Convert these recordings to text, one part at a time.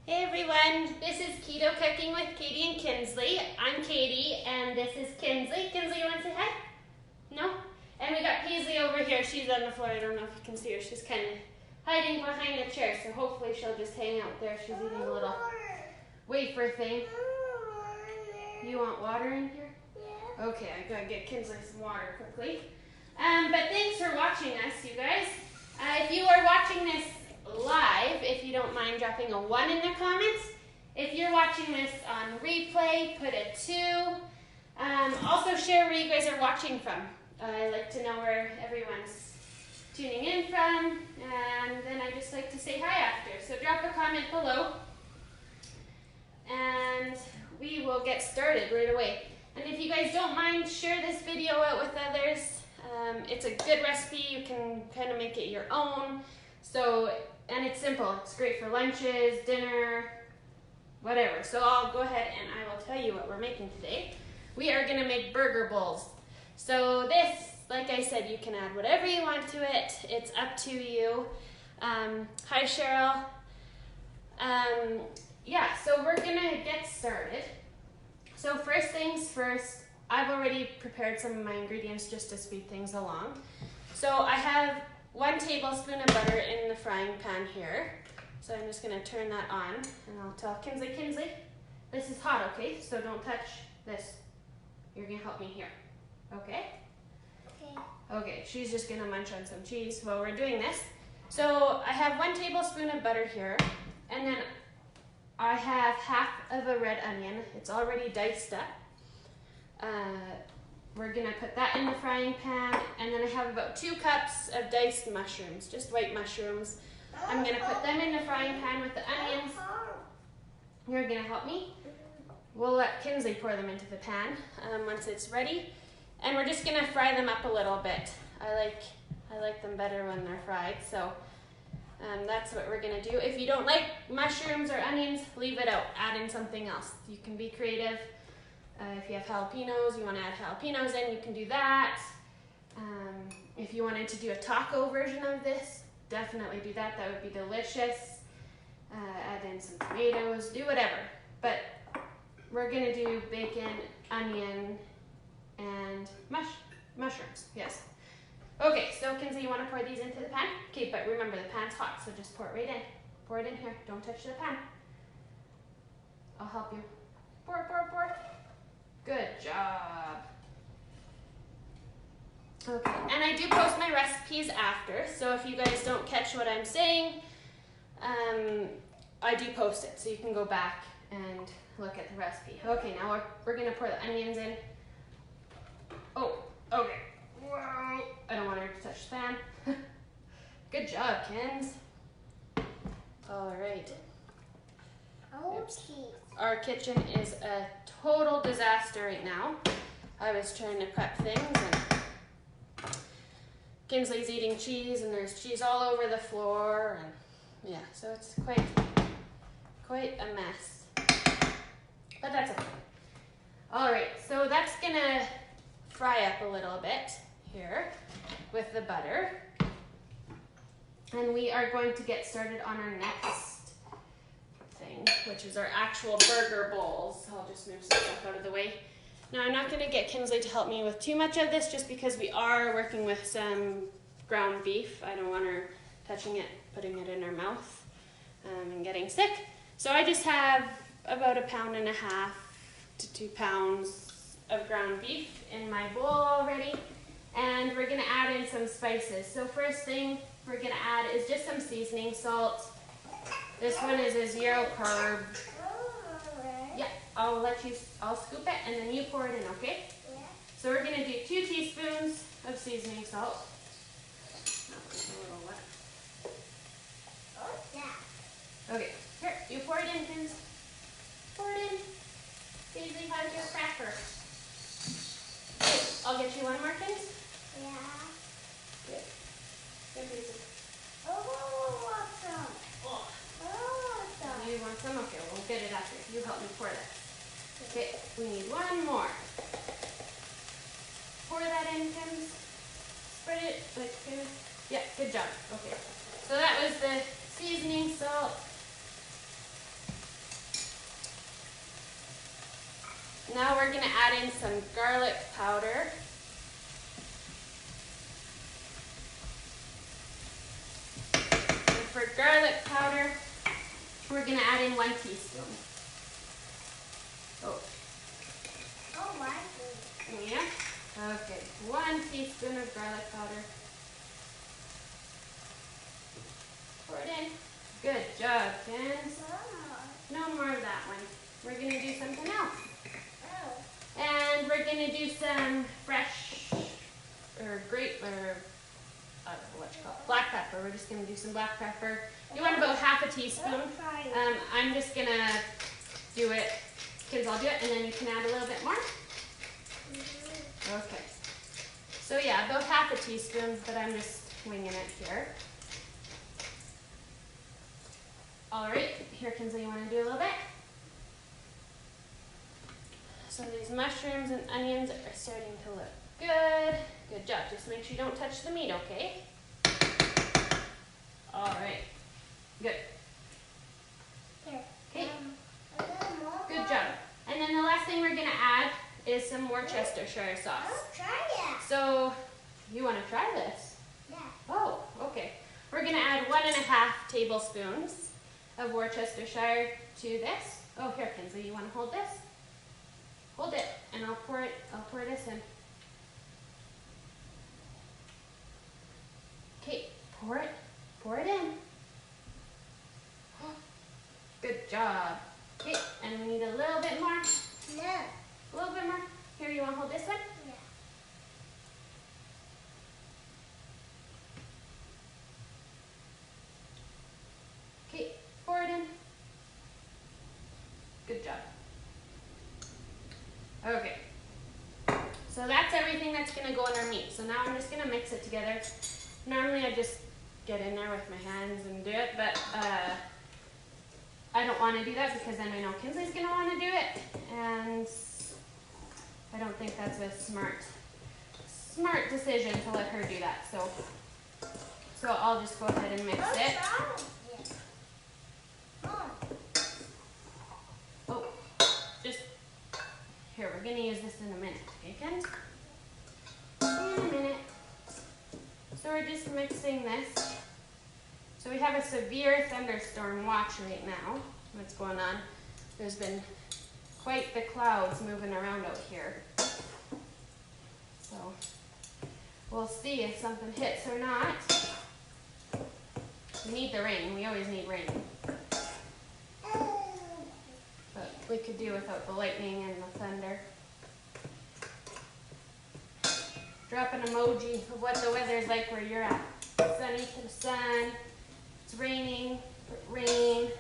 Hey everyone, this is Keto Cooking with Katie and Kinsley. I'm Katie and this is Kinsley. Kinsley, you want to say hi? No? And we got Paisley over here. She's on the floor. I don't know if you can see her. She's kind of hiding behind a chair, so hopefully she'll just hang out there. She's eating a little wafer thing. You want water in here? Yeah. Okay, I gotta get Kinsley some water quickly. But thanks for watching us, you guys. If you are watching this live, if you don't mind dropping a 1 in the comments. If you're watching this on replay, put a 2. Also share where you guys are watching from. I like to know where everyone's tuning in from, and then I just like to say hi after. So drop a comment below, and we will get started right away. And if you guys don't mind, share this video out with others. It's a good recipe. You can kind of make it your own. And it's simple. It's great for lunches, dinner, whatever. So I'll go ahead and I will tell you what we're making today. We are going to make burger bowls. So this, like I said, you can add whatever you want to it. It's up to you. Hi, Cheryl. Yeah, so we're going to get started. So first things first, I've already prepared some of my ingredients just to speed things along. So I have 1 tablespoon of butter in the frying pan here. So I'm just going to turn that on, and I'll tell Kinsley, this is hot, okay? So don't touch this. You're going to help me here, okay? Okay. Okay, she's just going to munch on some cheese while we're doing this. So I have 1 tablespoon of butter here, and then I have half of a red onion. It's already diced up. We're going to put that in the frying pan, and then I have about 2 cups of diced mushrooms, just white mushrooms. I'm going to put them in the frying pan with the onions. You're going to help me? We'll let Kinsley pour them into the pan once it's ready, and we're just going to fry them up a little bit. I like them better when they're fried, so that's what we're going to do. If you don't like mushrooms or onions, leave it out. Add in something else. You can be creative. If you have jalapenos, you want to add jalapenos in, you can do that. If you wanted to do a taco version of this, definitely do that. That would be delicious. Add in some tomatoes, do whatever. But we're going to do bacon, onion, and mushrooms. Yes. Okay, so Kinsley, you want to pour these into the pan? Okay, but remember the pan's hot, so just pour it right in. Pour it in here. Don't touch the pan. I'll help you. Pour, pour, pour. Good job. Okay, and I do post my recipes after, so if you guys don't catch what I'm saying, I do post it, so you can go back and look at the recipe. Okay, now we're going to pour the onions in. Oh, okay. Whoa. I don't want her to touch the pan. Good job, Kins. All right. Oops. Our kitchen is a total disaster right now. I was trying to prep things, and Kinsley's eating cheese, and there's cheese all over the floor, and yeah, so it's quite a mess. But that's okay. All right, so that's gonna fry up a little bit here with the butter, and we are going to get started on our next thing, which is our actual burger bowls. I'll just move some stuff out of the way. Now, I'm not going to get Kinsley to help me with too much of this, just because we are working with some ground beef. I don't want her touching it, putting it in her mouth, and getting sick. So I just have about 1.5 pounds to 2 pounds of ground beef in my bowl already, and we're going to add in some spices. So first thing we're going to add is just some seasoning salt. This one is a 0 carb. Yeah, I'll scoop it and then you pour it in, okay? Yeah. So we're going to do 2 teaspoons of seasoning salt. Okay, here, you pour it in, Kins. Pour it in. Paisley, how's your cracker? Okay, I'll get you one more, Kins. Yeah. Good. Good, Paisley. Oh, awesome. Oh. You want some? Okay, we'll get it after. You help me pour that. Okay, we need 1 more. Pour that in, Kim. Spread it like this. Yeah, good job. Okay, so that was the seasoning salt. Now we're gonna add in some garlic powder. And for garlic powder, we're gonna add in 1 teaspoon. Oh. Oh, my goodness. Yeah. Okay. 1 teaspoon of garlic powder. Pour it in. Good job, Kins. No more of that one. We're gonna do something else. Oh. And we're gonna do some fresh or grape or I don't know what you call it, black pepper. We're just gonna do some black pepper. You want about half a teaspoon. I'm just gonna do it. Kids, I'll do it, and then you can add a little bit more. Okay. So yeah, about half a teaspoon, but I'm just winging it here. All right, here, Kinsley, you want to do a little bit? So these mushrooms and onions are starting to look good. Good job. Just make sure you don't touch the meat, okay? All right. Good. Okay. Good job. And then the last thing we're going to add is some Worcestershire sauce. I'll try it. So, you want to try this? Yeah. Oh, okay. We're going to add 1.5 tablespoons of Worcestershire to this. Oh, here, Kinsley, you want to hold this? Hold it, and I'll pour this in. Okay, pour it in. Good job. Okay, and we need a little bit more. No. A little bit more. Here, you want to hold this one? Yeah. Okay, pour it in. Good job. Okay. So that's everything that's going to go in our meat. So now I'm just going to mix it together. Normally I just get in there with my hands and do it, but I don't want to do that because then I know Kinsley's going to want to do it, and I don't think that's a smart decision to let her do that. So I'll just go ahead and mix it. Oh, just here. We're going to use this in a minute, okay, Kins? In a minute. So we're just mixing this. So we have a severe thunderstorm watch right now. What's going on? There's been quite the clouds moving around out here. So we'll see if something hits or not. We need the rain. We always need rain. But we could do without the lightning and the thunder. Drop an emoji of what the weather's like where you're at. Sunny to the sun. It's raining. Rain.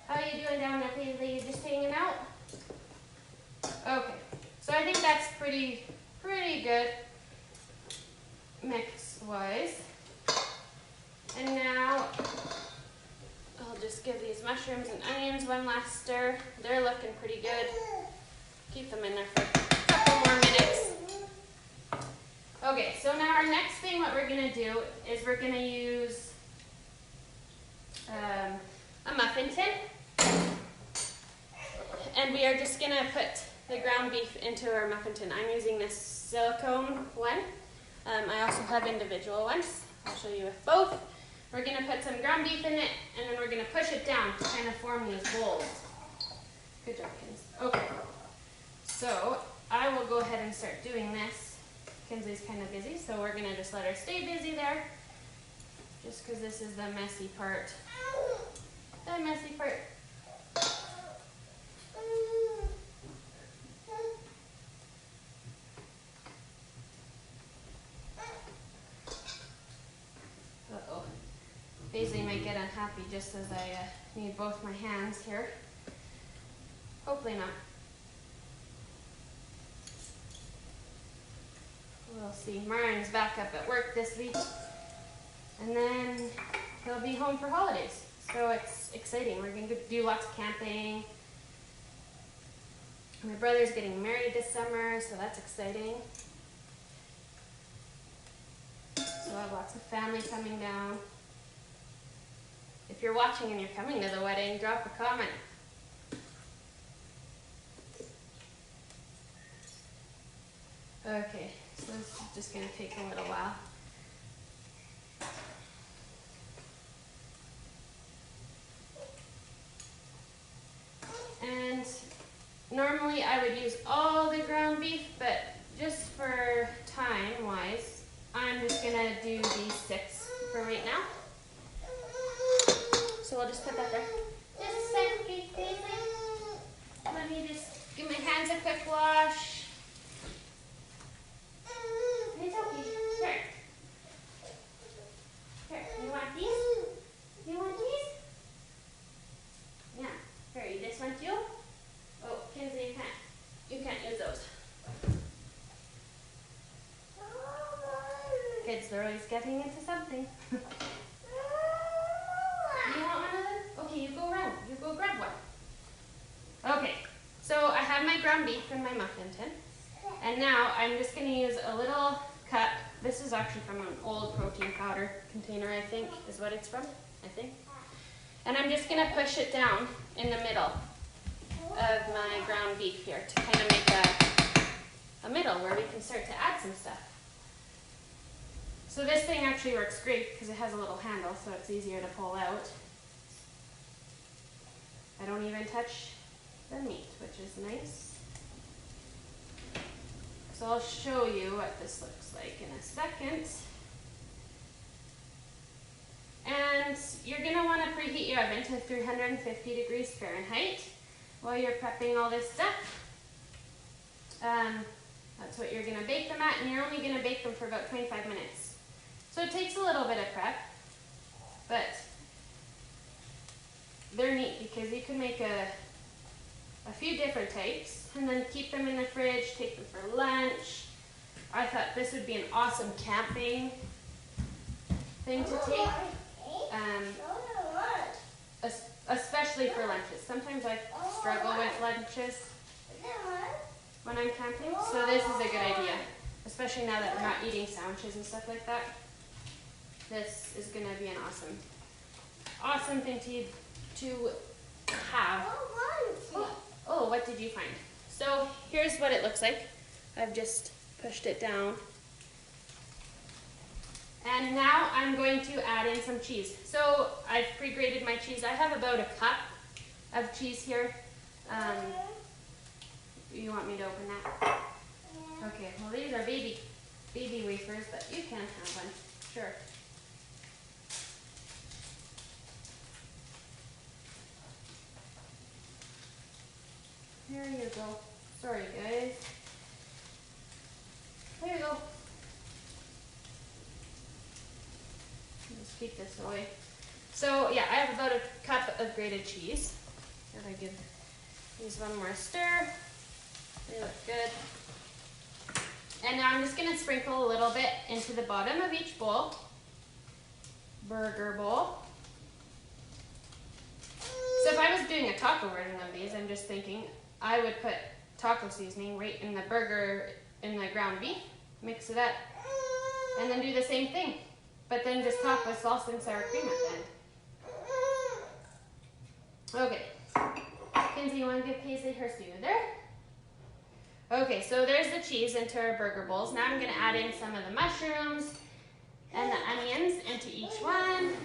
How are you doing down there, Paisley? You just hanging out? Okay. So I think that's pretty good mix-wise. And now I'll just give these mushrooms and onions one last stir. They're looking pretty good. Keep them in there for a couple more minutes. Okay, so now our next thing, what we're going to do is we're going to use a muffin tin. And we are just going to put the ground beef into our muffin tin. I'm using this silicone one. I also have individual ones. I'll show you with both. We're going to put some ground beef in it, and then we're going to push it down to kind of form these bowls. Good job, Kins. Okay. So I will go ahead and start doing this. Kinsley's kind of busy, so we're going to just let her stay busy there. Just because this is the messy part. The messy part. Uh-oh. Paisley might get unhappy just as I need both my hands here. Hopefully not. We'll see. Martin's back up at work this week, and then he'll be home for holidays. So it's exciting. We're going to do lots of camping. My brother's getting married this summer, so that's exciting. So I have lots of family coming down. If you're watching and you're coming to the wedding, drop a comment. Okay, so this is just gonna take a little while. And normally I would use all the ground beef, but just for time wise, I'm just gonna do these 6 for right now. So we'll just put that there. Just a second, please. Let me just give my hands a quick wash. It's okay. Here. Here, you want these? You want these? Yeah. Here, you this one too? Oh, Kinsley, you can't use those. Kids, they're always getting into something. You want one of them? Okay, you go around. You go grab one. Okay, so I have my ground beef in my muffin tin. And now I'm just going to use a little cup. This is actually from an old protein powder container, I think, is what it's from, I think. And I'm just going to push it down in the middle of my ground beef here to kind of make a middle where we can start to add some stuff. So this thing actually works great because it has a little handle, so it's easier to pull out. I don't even touch the meat, which is nice. So I'll show you what this looks like in a second. And you're going to want to preheat your oven to 350 degrees Fahrenheit while you're prepping all this stuff. That's what you're going to bake them at, and you're only going to bake them for about 25 minutes. So it takes a little bit of prep, but they're neat because you can make a few different types and then keep them in the fridge, take them for lunch. I thought this would be an awesome camping thing to take, especially for lunches. Sometimes I struggle with lunches when I'm camping, so this is a good idea, especially now that we're not eating sandwiches and stuff like that. This is going to be an awesome thing to have. Oh, what did you find? So here's what it looks like. I've just pushed it down. And now I'm going to add in some cheese. So I've pre-grated my cheese. I have about a cup of cheese here. You want me to open that? Okay, well these are baby wafers, but you can have one, sure. Here you go. Sorry guys. There you go. Just keep this away. So yeah, I have about a cup of grated cheese. If I give these one more stir. They look good. And now I'm just going to sprinkle a little bit into the bottom of each bowl. Burger bowl. So if I was doing a taco version of these, I'm just thinking I would put taco seasoning right in the burger, in the ground beef, mix it up, and then do the same thing. But then just top with salsa and sour cream at the end. Okay. Kinsey, you want to give Paisley her soother? Okay, so there's the cheese into our burger bowls. Now I'm going to add in some of the mushrooms and the onions into each one.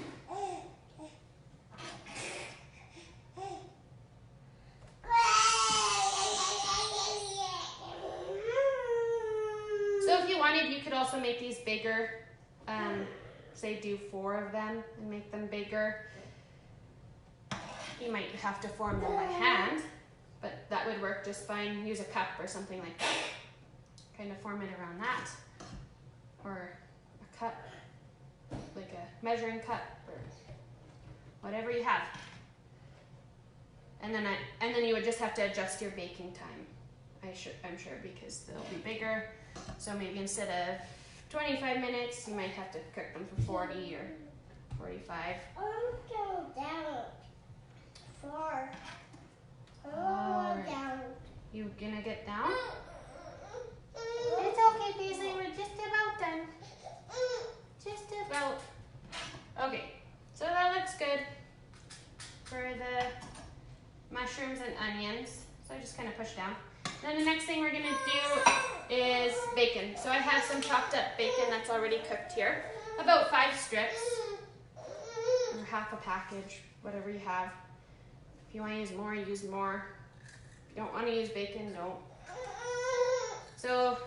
So if you wanted, you could also make these bigger, say do 4 of them and make them bigger. You might have to form them by hand, but that would work just fine. Use a cup or something like that. Kind of form it around that. Or a cup, like a measuring cup or whatever you have. And then you would just have to adjust your baking time. I'm sure, because they'll be bigger. So maybe instead of 25 minutes, you might have to cook them for 40 or 45. I'm going down. 4. Alright. Down. You gonna get down? It's okay, Paisley. We're just about done. Just about. Okay, so that looks good for the mushrooms and onions. So I just kind of push down. Then the next thing we're gonna do is bacon. So I have some chopped up bacon that's already cooked here. About 5 strips, or half a package, whatever you have. If you wanna use more, use more. If you don't wanna use bacon, don't. So,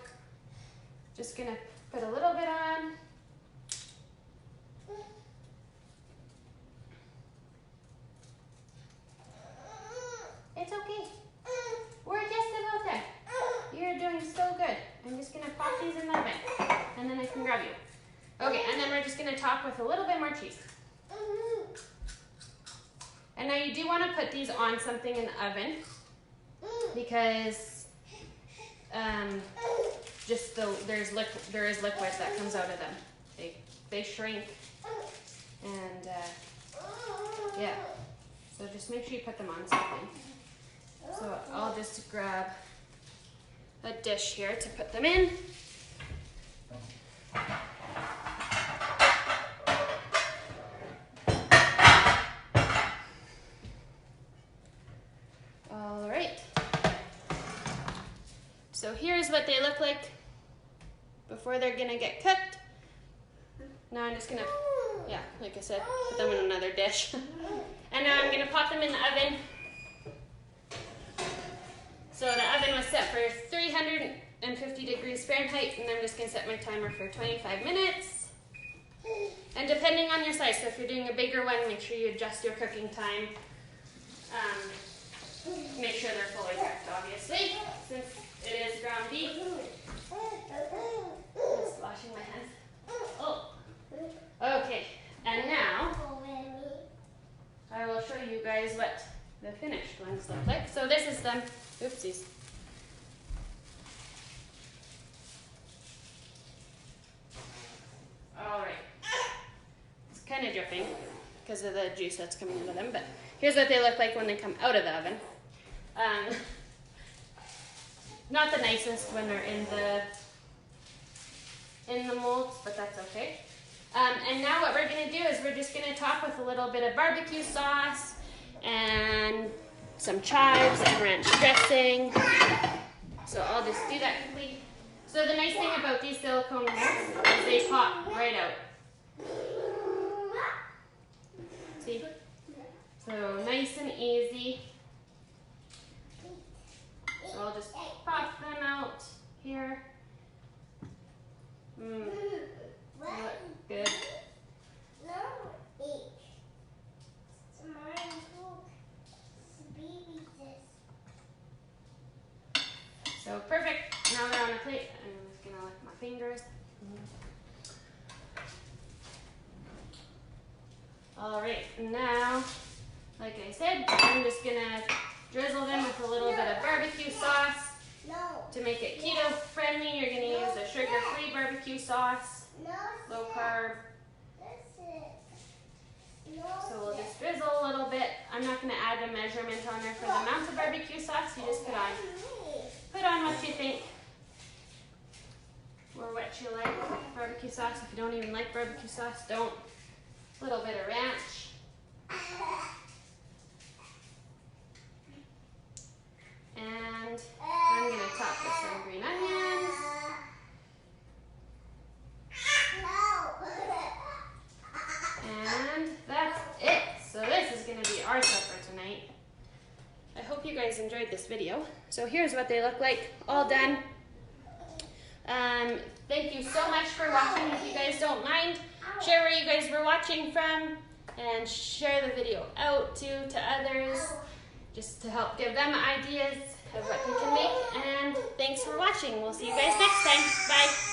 just gonna put a little bit on. It's okay. We're just about done. You're doing so good. I'm just gonna pop these in the oven, and then I can grab you. Okay, and then we're just gonna top with a little bit more cheese. And now you do want to put these on something in the oven because there is liquid that comes out of them. They shrink, and yeah. So just make sure you put them on something. So I'll just grab a dish here to put them in. All right. So here's what they look like before they're gonna get cooked. Now I'm just gonna, yeah, like I said, put them in another dish. And now I'm gonna pop them in the oven. So the oven was set for 350 degrees Fahrenheit, and I'm just gonna set my timer for 25 minutes. And depending on your size, so if you're doing a bigger one, make sure you adjust your cooking time. Make sure they're fully cooked, obviously, since it is ground beef. Just washing my hands. Oh, okay, and now I will show you guys what the finished ones look like. So this is them. Oopsies. All right. It's kind of dripping because of the juice that's coming out of them, but here's what they look like when they come out of the oven. Not the nicest when they're in the molds, but that's okay. And now what we're gonna do is we're just gonna top with a little bit of barbecue sauce and some chives and ranch dressing. So I'll just do that quickly. So the nice thing about these silicone molds is they pop right out. See? So nice and easy. So I'll just pop them out here. Look good. So perfect. Now they're on a plate. I'm just gonna lick my fingers. All right, now, like I said, I'm just gonna drizzle them with a little bit of barbecue sauce. To make it keto friendly, you're gonna use a sugar-free barbecue sauce, low carb. So we'll just drizzle a little bit. I'm not gonna add a measurement on there for the amount of barbecue sauce. You just put on what you think or what you like. Barbecue sauce. If you don't even like barbecue sauce, don't. A little bit of ranch. And I'm going to top with some green onions. And that's it. So this is going to be our supper tonight. I hope you guys enjoyed this video. So here's what they look like, all done. Thank you so much for watching. If you guys don't mind, share where you guys were watching from and share the video out to others, just to help give them ideas of what they can make. And thanks for watching. We'll see you guys next time. Bye.